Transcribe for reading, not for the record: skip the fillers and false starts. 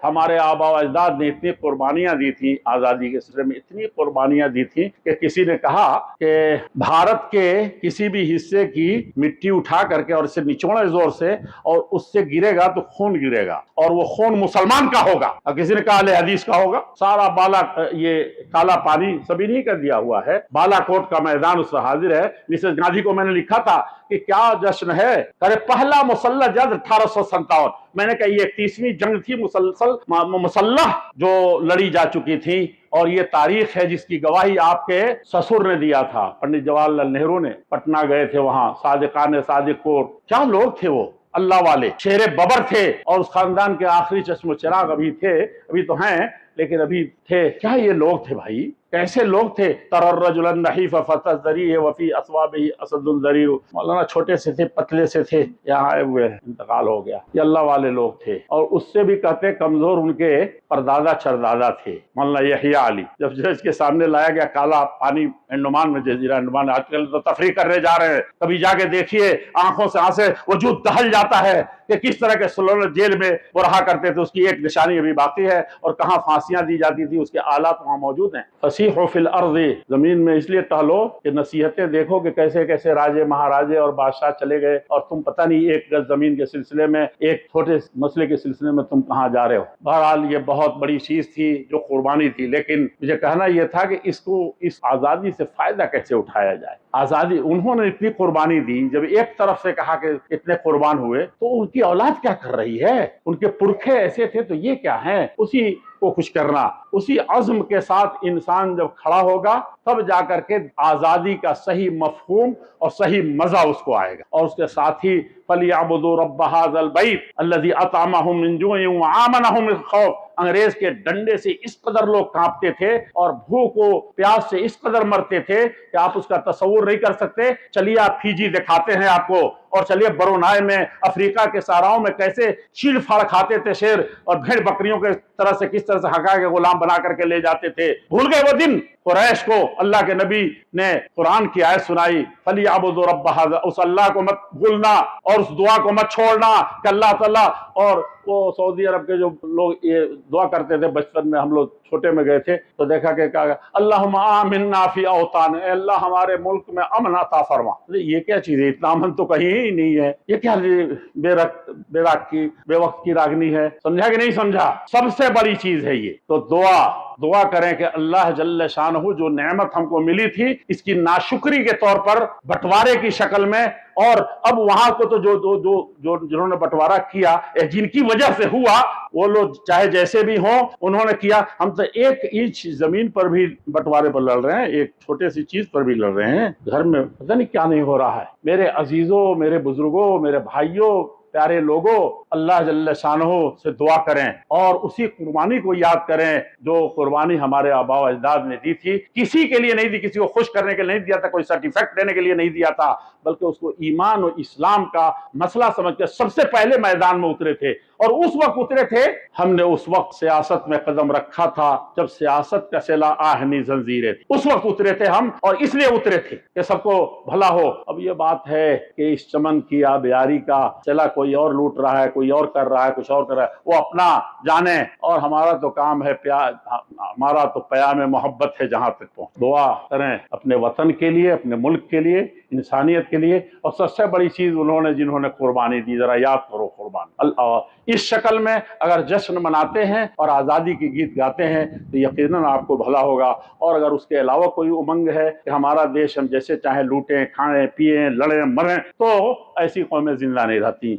ہمارے آبا و اجداد نے اتنی قربانیاں دی تھیں آزادی کے سلسلے میں، اتنی قربانیاں دی تھیں کہ کسی نے کہا کہ بھارت کے کسی بھی حصے کی مٹی اٹھا کر کے اور اسے نچوڑے زور سے اور اس سے گرے گا تو خون گرے گا، اور وہ خون مسلمان کا ہوگا، اور کسی نے کہا اہل حدیث کا ہوگا۔ سارا بالا یہ کالا پانی سبھی نہیں کر دیا ہوا ہے، بالا کوٹ کا میدان اس سے حاضر ہے۔ مسز گاندھی کو میں نے لکھا تھا کہ کیا جشن ہے، کرے پہلا مسلح جنگ 1857۔ میں نے کہا یہ 31ویں جنگ تھی مسلح جو لڑی جا چکی تھی، اور یہ تاریخ ہے جس کی گواہی آپ کے سسر نے دیا تھا، پنڈت جواہر لال نہرو نے۔ پٹنہ گئے تھے، وہاں صادقان صادق کوٹ، کیا لوگ تھے وہ، اللہ والے، شیر ببر تھے، اور اس خاندان کے آخری چشم و چراغ ابھی تھے، ابھی تو ہیں لیکن ابھی تھے۔ کیا یہ لوگ تھے بھائی، کیسے لوگ تھے۔ تر الرجل النحیف فتى الذریع وفی اصوابہ اسد الضریع۔ مولانا چھوٹے سے تھے، پتلے سے تھے، یہاں آئے ہوئے انتقال ہو گیا۔ یہ اللہ والے لوگ تھے، اور اس سے بھی کہتے کمزور ان کے پردادا چردادا تھے، مولانا یحییٰ علی۔ جب جج کے سامنے لایا گیا کالا پانی انڈمان میں، جزیرہ انڈمان، آج کل تو تفریح کرنے جا رہے ہیں، کبھی جا کے دیکھیے آنکھوں سے آنسیں وجود دہل جاتا ہے کہ کس طرح کے سلونے جیل میں وہ رہا کرتے تھے۔ اس کی ایک نشانی ابھی باقی ہے، اور کہاں پھانسیاں دی جاتی تھی، اس کے آلات وہاں موجود ہیں۔ فسیحوا فی الارض، زمین میں اس لیے ٹہلو کہ نصیحتیں دیکھو کہ کیسے کیسے راجے مہاراجے اور بادشاہ چلے گئے، اور تم پتہ نہیں ایک گز زمین کے سلسلے میں، ایک چھوٹے مسئلے کے سلسلے میں تم کہاں جا رہے ہو۔ بہرحال یہ بہت بڑی چیز تھی جو قربانی تھی، لیکن مجھے کہنا یہ تھا کہ اس آزادی سے فائدہ کیسے اٹھایا جائے۔ آزادی، انہوں نے اتنی قربانی دی، جب ایک طرف سے کہا کہ اتنے قربان ہوئے تو ان کی اولاد کیا کر رہی ہے، ان کے پرکھے ایسے تھے تو یہ کیا ہیں۔ اسی کو خوش کرنا، اسی عزم کے ساتھ انسان جب کھڑا ہوگا تب جا کر کے آزادی کا صحیح مفہوم اور صحیح مزہ اس کو آئے گا۔ اور اس کے ساتھ ہی فَلْيَعْبُدُوا رَبَّ هَذَا الْبَيْتِ الَّذِي أَطْعَمَهُم مِّن جُوعٍ وَآمَنَهُم مِّن خَوْفٍ۔ انگریز کے ڈنڈے سے اس قدر لوگ کانپتے تھے اور بھوک و پیاس سے اس قدر مرتے تھے کہ آپ اس کا تصور نہیں کر سکتے۔ چلیے آپ فیجی دکھاتے ہیں آپ کو، اور چلیے برونائی میں، افریقہ کے صحراؤں میں کیسے چیل پھاڑ کھاتے تھے شیر، اور بھیڑ بکریوں کے طرح سے کس طرح سے ہکا کے غلام بنا کر کے لے جاتے تھے۔ بھول گئے وہ دن۔ قریش کو اللہ کے نبی نے قرآن کی آیت سنائی، فَلْيَعْبُدُوا رَبَّ هَذَا، اس اللہ کو مت بھولنا اور اس دعا کو مت چھوڑنا کہ اللہ تعالیٰ۔ اور وہ سعودی عرب کے جو لوگ یہ دعا کرتے تھے، بچپن میں ہم لوگ چھوٹے میں گئے تھے تو دیکھا کہ کہا اللہم آمنا فی اوطان، اے اللہ ہمارے ملک میں امن عطا فرما۔ یہ کیا چیز ہے، اتنا امن تو کہیں ہی نہیں ہے، یہ کیا بے وقت کی راگنی ہے۔ سمجھا کہ نہیں سمجھا؟ سب سے بڑی چیز ہے یہ۔ تو دعا کریں کہ اللہ جل شانہ جو نعمت ہم کو ملی تھی اس کی ناشکری کے طور پر بٹوارے کی شکل میں، اور اب وہاں کو تو جو جنہوں نے بٹوارا کیا، جن کی وجہ سے ہوا، وہ لوگ چاہے جیسے بھی ہوں انہوں نے کیا۔ ہم تو ایک انچ زمین پر بھی بٹوارے پر لڑ رہے ہیں، ایک چھوٹے سی چیز پر بھی لڑ رہے ہیں، گھر میں پتہ نہیں کیا نہیں ہو رہا ہے۔ میرے عزیزوں، میرے بزرگوں، میرے بھائیوں، پیارے لوگوں، اللہ جل شانہ سے دعا کریں اور اسی قربانی کو یاد کریں جو قربانی ہمارے آباء و اجداد نے دی تھی۔ کسی کے لیے نہیں دی، کسی کو خوش کرنے کے لیے نہیں دیا تھا، کوئی سرٹیفکیٹ دینے کے لیے نہیں دیا تھا، بلکہ اس کو ایمان اور اسلام کا مسئلہ سمجھ کے سب سے پہلے میدان میں اترے تھے۔ اور اس وقت اترے تھے، ہم نے اس وقت سیاست میں قدم رکھا تھا جب سیاست کا سلا آہنی زنجیریں تھی، اس وقت اترے تھے ہم، اور اس لیے اترے تھے کہ سب کو بھلا ہو۔ اب یہ بات ہے کہ اس چمن کی آبیاری کا سلا کوئی اور لوٹ رہا ہے، کوئی اور کر رہا ہے، کچھ اور کر رہا ہے، وہ اپنا جانے، اور ہمارا تو کام ہے، ہمارا تو پیام محبت ہے جہاں تک پہنچ۔ دعا کریں اپنے وطن کے لیے، اپنے ملک کے لیے، انسانیت کے لیے، اور سب سے بڑی چیز جنہوں نے قربانی دی، ذرا یاد کرو قربانی۔ اس شکل میں اگر جشن مناتے ہیں اور آزادی کی گیت گاتے ہیں تو یقیناً آپ کو بھلا ہوگا۔ اور اگر اس کے علاوہ کوئی امنگ ہے کہ ہمارا دیش ہم جیسے چاہیں لوٹیں، کھائیں، پیئیں، لڑیں، مریں، تو ایسی قومیں زندہ نہیں رہتی۔